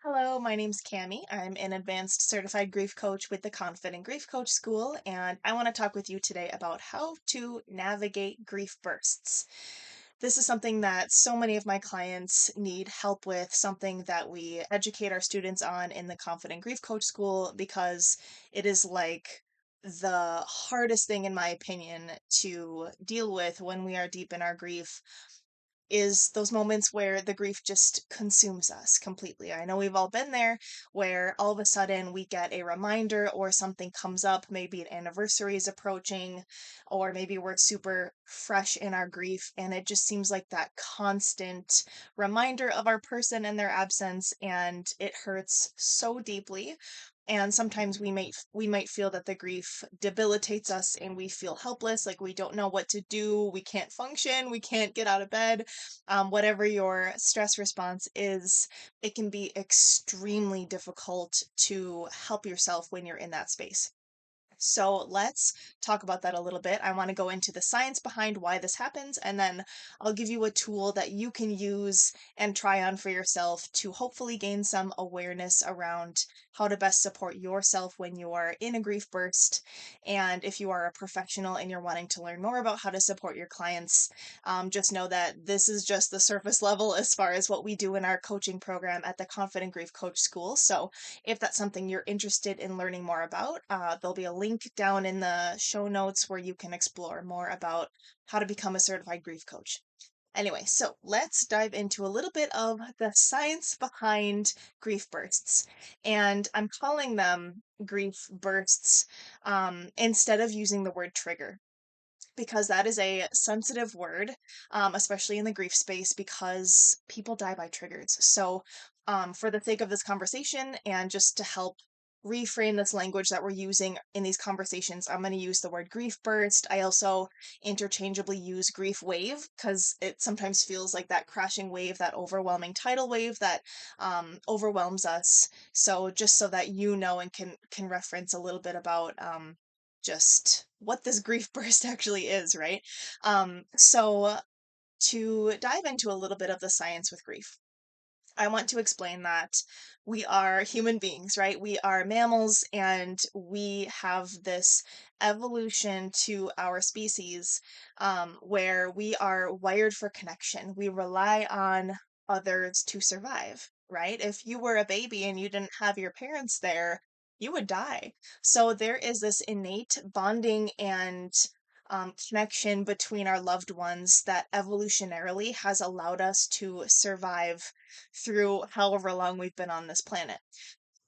Hello, my name's Cami. I'm an advanced certified grief coach with the Confident Grief Coach School, and I want to talk with you today about how to navigate grief bursts. This is something that so many of my clients need help with, something that we educate our students on in the Confident Grief Coach School because it is like the hardest thing, in my opinion, to deal with when we are deep in our grief is those moments where the grief just consumes us completely. I know we've all been there where all of a sudden we get a reminder or something comes up, maybe an anniversary is approaching, or maybe we're super fresh in our grief, and it just seems like that constant reminder of our person and their absence, and it hurts so deeply. And sometimes we might feel that the grief debilitates us and we feel helpless, like we don't know what to do, we can't function, we can't get out of bed. Whatever your stress response is, it can be extremely difficult to help yourself when you're in that space. So let's talk about that a little bit. I want to go into the science behind why this happens, and then I'll give you a tool that you can use and try on for yourself to hopefully gain some awareness around how to best support yourself when you are in a grief burst. And if you are a professional and you're wanting to learn more about how to support your clients, just know that this is just the surface level as far as what we do in our coaching program at the Confident Grief Coach School. So if that's something you're interested in learning more about, there'll be a link down in the show notes where you can explore more about how to become a certified grief coach. Anyway, so let's dive into a little bit of the science behind grief bursts. And I'm calling them grief bursts instead of using the word trigger, because that is a sensitive word, especially in the grief space, because people die by triggers. So, for the sake of this conversation and just to help reframe this language that we're using in these conversations, I'm going to use the word grief burst. I also interchangeably use grief wave because it sometimes feels like that crashing wave, that overwhelming tidal wave that overwhelms us. So, just so that you know and can reference a little bit about just what this grief burst actually is, right? So, to dive into a little bit of the science with grief, I want to explain that we are human beings, right? We are mammals and we have this evolution to our species where we are wired for connection. We rely on others to survive, right? If you were a baby and you didn't have your parents there, you would die. So there is this innate bonding and connection between our loved ones that evolutionarily has allowed us to survive through however long we've been on this planet.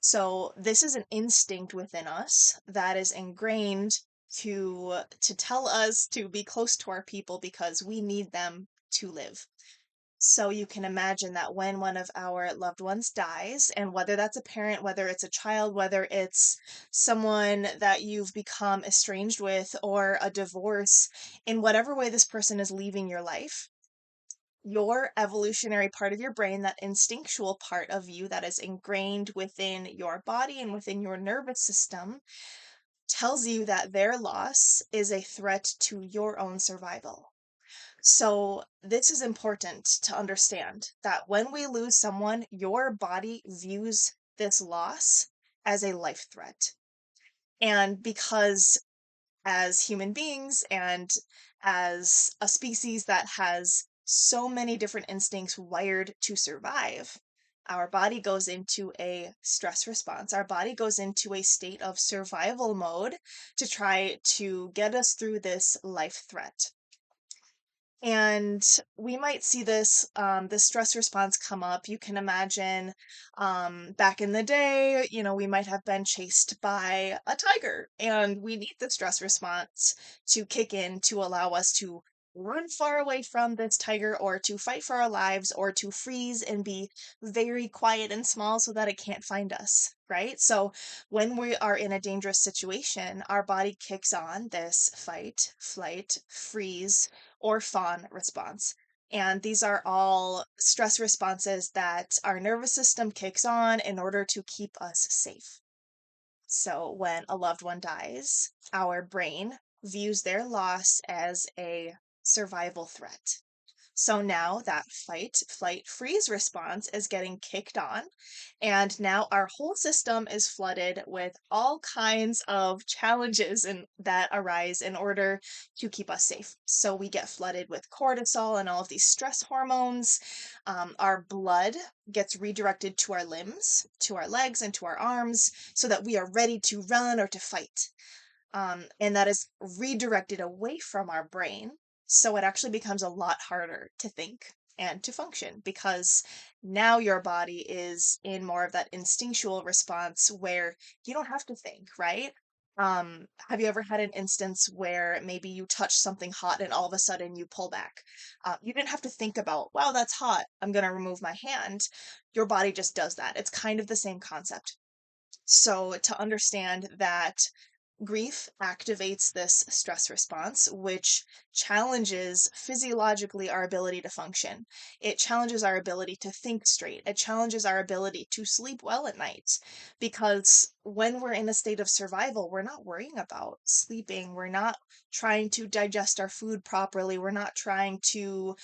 So this is an instinct within us that is ingrained to tell us to be close to our people because we need them to live. So you can imagine that when one of our loved ones dies, and whether that's a parent, whether it's a child, whether it's someone that you've become estranged with, or a divorce, in whatever way this person is leaving your life, your evolutionary part of your brain, that instinctual part of you that is ingrained within your body and within your nervous system, tells you that their loss is a threat to your own survival. So, this is important to understand that when we lose someone, your body views this loss as a life threat. And because as human beings and as a species that has so many different instincts wired to survive, our body goes into a stress response. Our body goes into a state of survival mode to try to get us through this life threat. And we might see this stress response come up. You can imagine, back in the day, we might have been chased by a tiger, and we need the stress response to kick in to allow us to run far away from this tiger, or to fight for our lives, or to freeze and be very quiet and small so that it can't find us, right? So when we are in a dangerous situation, our body kicks on this fight, flight, freeze, or fawn response. And these are all stress responses that our nervous system kicks on in order to keep us safe. So when a loved one dies, our brain views their loss as a survival threat. So now that fight, flight, freeze response is getting kicked on, and now our whole system is flooded with all kinds of challenges that arise in order to keep us safe. So we get flooded with cortisol and all of these stress hormones. Our blood gets redirected to our limbs, to our legs, and to our arms so that we are ready to run or to fight. And that is redirected away from our brain. So it actually becomes a lot harder to think and to function because now your body is in more of that instinctual response where you don't have to think, right? Have you ever had an instance where maybe you touch something hot and all of a sudden you pull back? You didn't have to think about, wow, that's hot. I'm going to remove my hand. Your body just does that. It's kind of the same concept. So, to understand that grief activates this stress response, which challenges physiologically our ability to function. It challenges our ability to think straight. It challenges our ability to sleep well at night. Because when we're in a state of survival, we're not worrying about sleeping. We're not trying to digest our food properly. We're not trying to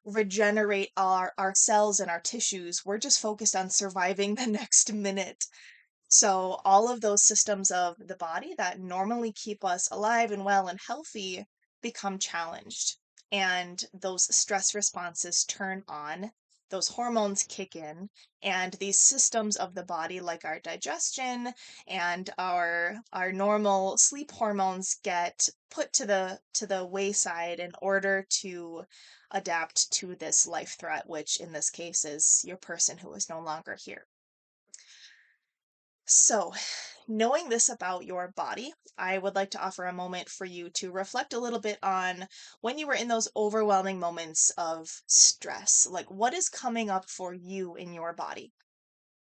regenerate our cells and our tissues. We're just focused on surviving the next minute. So, all of those systems of the body that normally keep us alive and well and healthy become challenged. And those stress responses turn on, those hormones kick in, and these systems of the body, like our digestion and our normal sleep hormones, get put to the wayside in order to adapt to this life threat, which in this case is your person who is no longer here. So, knowing this about your body, I would like to offer a moment for you to reflect a little bit on when you were in those overwhelming moments of stress. Like, what is coming up for you in your body?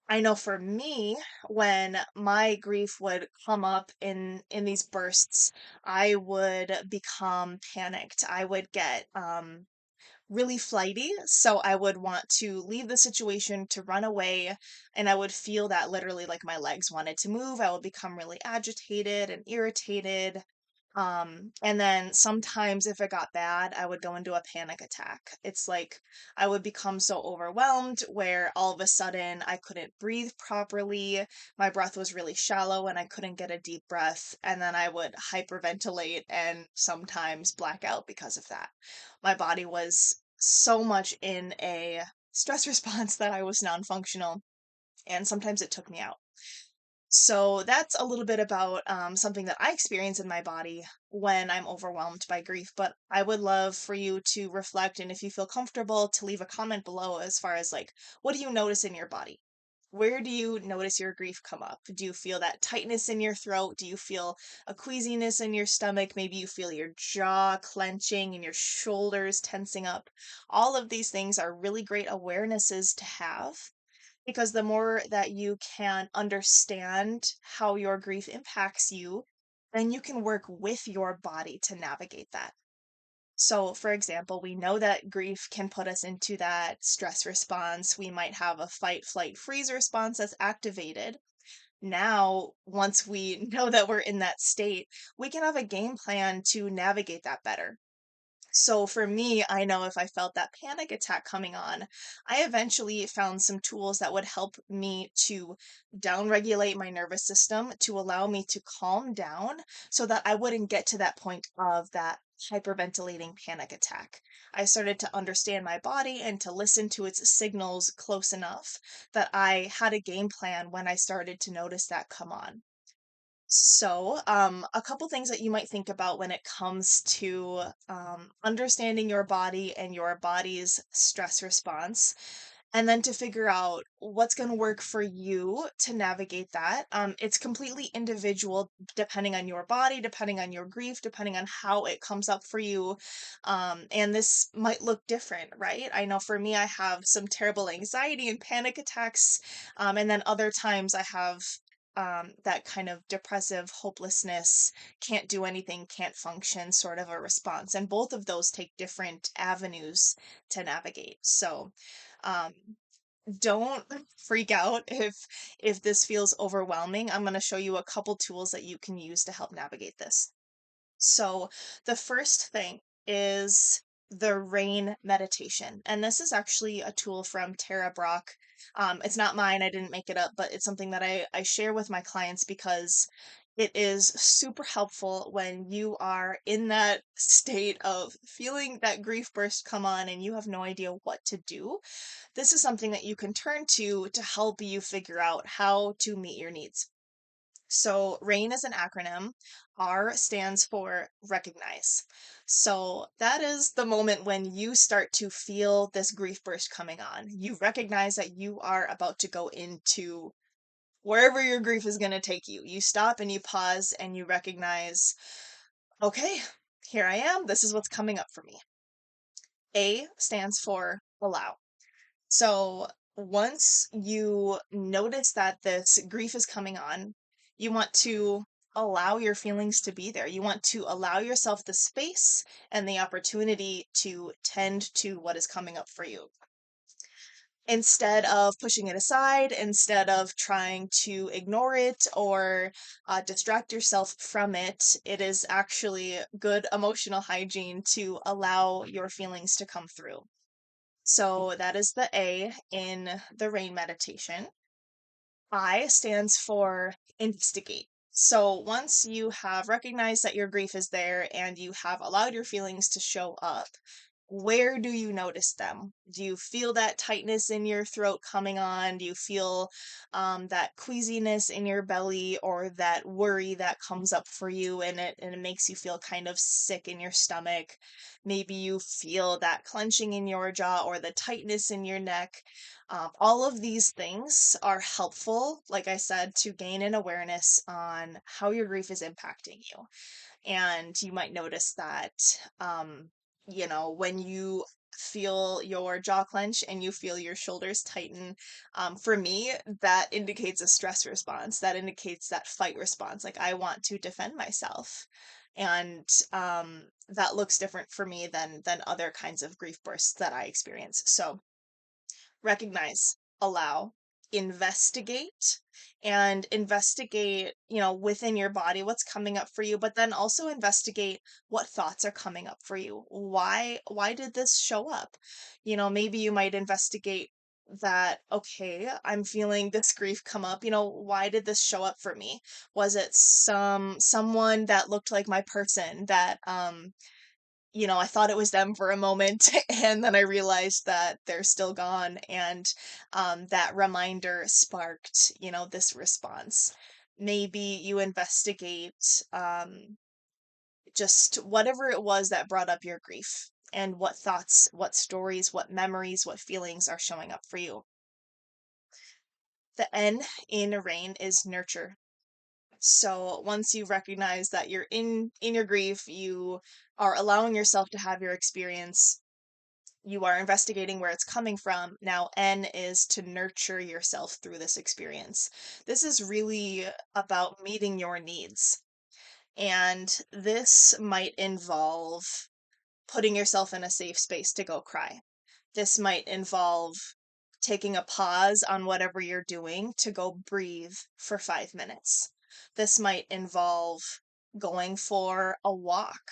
I know for me, when my grief would come up in these bursts, I would become panicked. I would get really flighty. So I would want to leave the situation to run away. And I would feel that literally like my legs wanted to move. I would become really agitated and irritated. And then sometimes if it got bad, I would go into a panic attack. It's like I would become so overwhelmed where all of a sudden I couldn't breathe properly. My breath was really shallow and I couldn't get a deep breath. And then I would hyperventilate and sometimes black out because of that. My body was so much in a stress response that I was non-functional, and sometimes it took me out. So that's a little bit about something that I experience in my body when I'm overwhelmed by grief. But I would love for you to reflect, and if you feel comfortable, to leave a comment below as far as like, what do you notice in your body? Where do you notice your grief come up? Do you feel that tightness in your throat? Do you feel a queasiness in your stomach? Maybe you feel your jaw clenching and your shoulders tensing up. All of these things are really great awarenesses to have because the more that you can understand how your grief impacts you, then you can work with your body to navigate that. So, for example, we know that grief can put us into that stress response. We might have a fight, flight, freeze response that's activated. Now, once we know that we're in that state, we can have a game plan to navigate that better. So for me, I know if I felt that panic attack coming on, I eventually found some tools that would help me to downregulate my nervous system to allow me to calm down so that I wouldn't get to that point of that hyperventilating panic attack. I started to understand my body and to listen to its signals close enough that I had a game plan when I started to notice that come on. So, a couple things that you might think about when it comes to understanding your body and your body's stress response, and then to figure out what's going to work for you to navigate that. It's completely individual depending on your body, depending on your grief, depending on how it comes up for you. And this might look different, right? I know for me, I have some terrible anxiety and panic attacks, and then other times I have that kind of depressive hopelessness, can't do anything, can't function sort of a response. And both of those take different avenues to navigate. So um, don't freak out if this feels overwhelming. I'm going to show you a couple tools that you can use to help navigate this. So the first thing is the rain meditation. And this is actually a tool from Tara Brach. It's not mine, I didn't make it up, but it's something that I share with my clients because it is super helpful when you are in that state of feeling that grief burst come on and you have no idea what to do. This is something that you can turn to help you figure out how to meet your needs. So, RAIN is an acronym. R stands for recognize. So, that is the moment when you start to feel this grief burst coming on. You recognize that you are about to go into wherever your grief is going to take you. You stop and you pause and you recognize, okay, here I am. This is what's coming up for me. A stands for allow. So once you notice that this grief is coming on, you want to allow your feelings to be there. You want to allow yourself the space and the opportunity to tend to what is coming up for you. Instead of pushing it aside, instead of trying to ignore it or distract yourself from it, it is actually good emotional hygiene to allow your feelings to come through. So that is the A in the RAIN meditation. I stands for investigate. So once you have recognized that your grief is there and you have allowed your feelings to show up, where do you notice them? Do you feel that tightness in your throat coming on? Do you feel that queasiness in your belly or that worry that comes up for you and it makes you feel kind of sick in your stomach? Maybe you feel that clenching in your jaw or the tightness in your neck. All of these things are helpful, like I said, to gain an awareness on how your grief is impacting you. And you might notice that, when you feel your jaw clench and you feel your shoulders tighten, for me, that indicates a stress response. That indicates that fight response. Like I want to defend myself. And that looks different for me than other kinds of grief bursts that I experience. So recognize, allow, investigate, and investigate, within your body what's coming up for you, but then also investigate what thoughts are coming up for you. Why did this show up? Maybe you might investigate that, okay, I'm feeling this grief come up. Why did this show up for me? Was it someone that looked like my person that I thought it was them for a moment, and then I realized that they're still gone, and that reminder sparked, this response. Maybe you investigate just whatever it was that brought up your grief, and what thoughts, what stories, what memories, what feelings are showing up for you. The N in RAIN is nurture. So once you recognize that you're in your grief, you are allowing yourself to have your experience, you are investigating where it's coming from. Now, N is to nurture yourself through this experience. This is really about meeting your needs. And this might involve putting yourself in a safe space to go cry. This might involve taking a pause on whatever you're doing to go breathe for 5 minutes. This might involve going for a walk.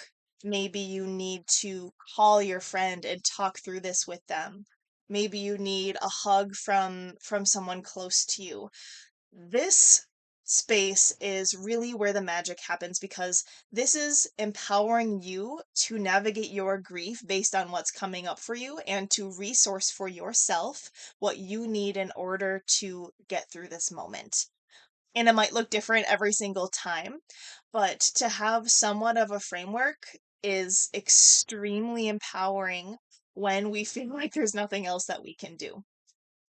Maybe you need to call your friend and talk through this with them. Maybe you need a hug from someone close to you. This space is really where the magic happens because this is empowering you to navigate your grief based on what's coming up for you and to resource for yourself what you need in order to get through this moment. And it might look different every single time, but to have somewhat of a framework is extremely empowering when we feel like there's nothing else that we can do.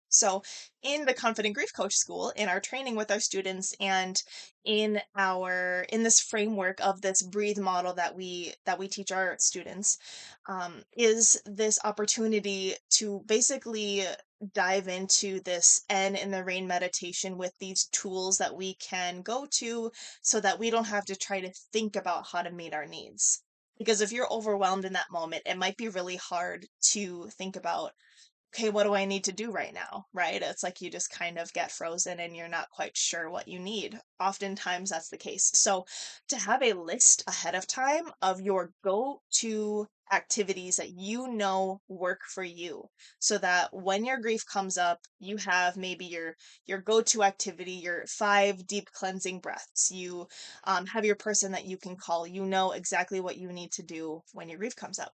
So, in the Confident Grief Coach School, in our training with our students, and in this framework of this breathe model that we teach our students, is this opportunity to basically dive into this N in the rain meditation with these tools that we can go to, so that we don't have to try to think about how to meet our needs. Because if you're overwhelmed in that moment, it might be really hard to think about, okay, what do I need to do right now? Right? It's like you just kind of get frozen and you're not quite sure what you need. Oftentimes that's the case. So to have a list ahead of time of your go to activities that you know work for you, so that when your grief comes up, you have maybe your go-to activity, your 5 deep cleansing breaths. You have your person that you can call. You know exactly what you need to do when your grief comes up.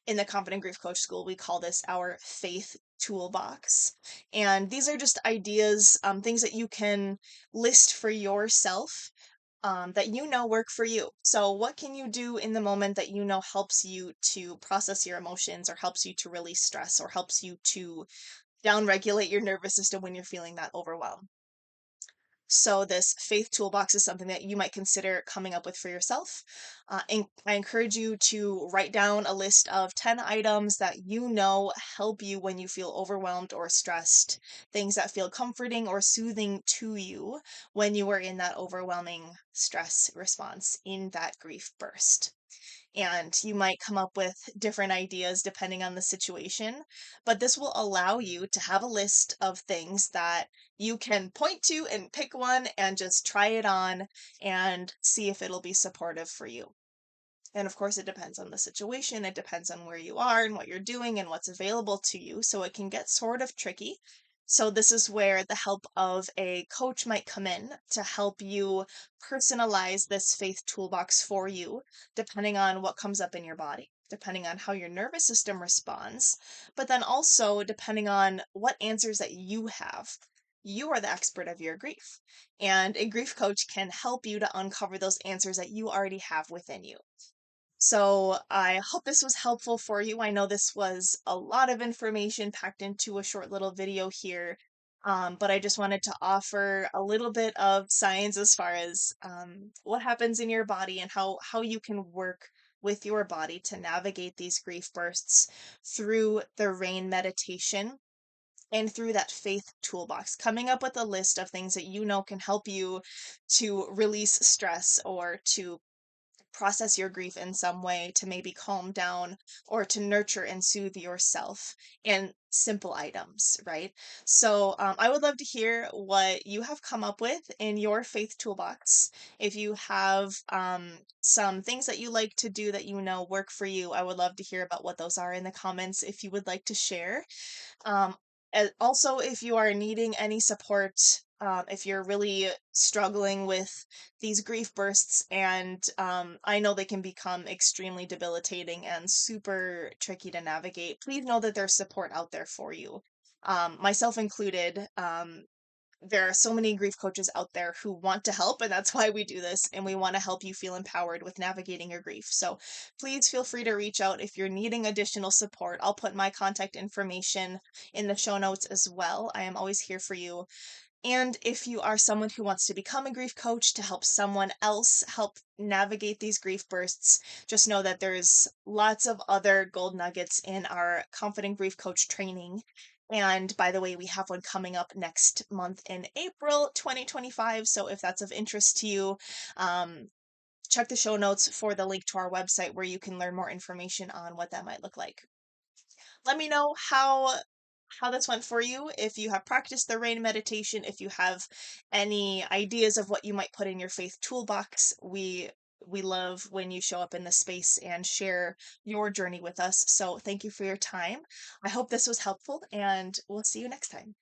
In the Confident Grief Coach School, we call this our faith toolbox. And these are just ideas, things that you can list for yourself, that you know work for you. So, what can you do in the moment that you know helps you to process your emotions, or helps you to release stress, or helps you to downregulate your nervous system when you're feeling that overwhelm? So, this faith toolbox is something that you might consider coming up with for yourself. And I encourage you to write down a list of 10 items that you know help you when you feel overwhelmed or stressed, things that feel comforting or soothing to you when you are in that overwhelming stress response in that grief burst. And you might come up with different ideas depending on the situation, but this will allow you to have a list of things that you can point to and pick one and just try it on and see if it'll be supportive for you. And of course, it depends on the situation. It depends on where you are and what you're doing and what's available to you. So it can get sort of tricky. So, this is where the help of a coach might come in to help you personalize this faith toolbox for you, depending on what comes up in your body, depending on how your nervous system responds, but then also depending on what answers that you have. You are the expert of your grief, and a grief coach can help you to uncover those answers that you already have within you. So I hope this was helpful for you. I know this was a lot of information packed into a short little video here, but I just wanted to offer a little bit of science as far as what happens in your body and how you can work with your body to navigate these grief bursts through the rain meditation and through that faith toolbox, coming up with a list of things that you know can help you to release stress, or to process your grief in some way, to maybe calm down or to nurture and soothe yourself, in simple items, right? So, I would love to hear what you have come up with in your faith toolbox. If you have some things that you like to do that you know work for you, I would love to hear about what those are in the comments if you would like to share. Also, if you are needing any support, if you're really struggling with these grief bursts, and I know they can become extremely debilitating and super tricky to navigate, please know that there's support out there for you. Myself included. There are so many grief coaches out there who want to help, and that's why we do this, and we want to help you feel empowered with navigating your grief. So please feel free to reach out if you're needing additional support. I'll put my contact information in the show notes as well. I am always here for you. And if you are someone who wants to become a grief coach to help someone else help navigate these grief bursts, just know that there's lots of other gold nuggets in our Confident Grief Coach training. And by the way, we have one coming up next month in April 2025. So if that's of interest to you, um, check the show notes for the link to our website where you can learn more information on what that might look like. Let me know how this went for you. If you have practiced the rain meditation, if you have any ideas of what you might put in your faith toolbox, we love when you show up in this space and share your journey with us. So thank you for your time. I hope this was helpful, and we'll see you next time.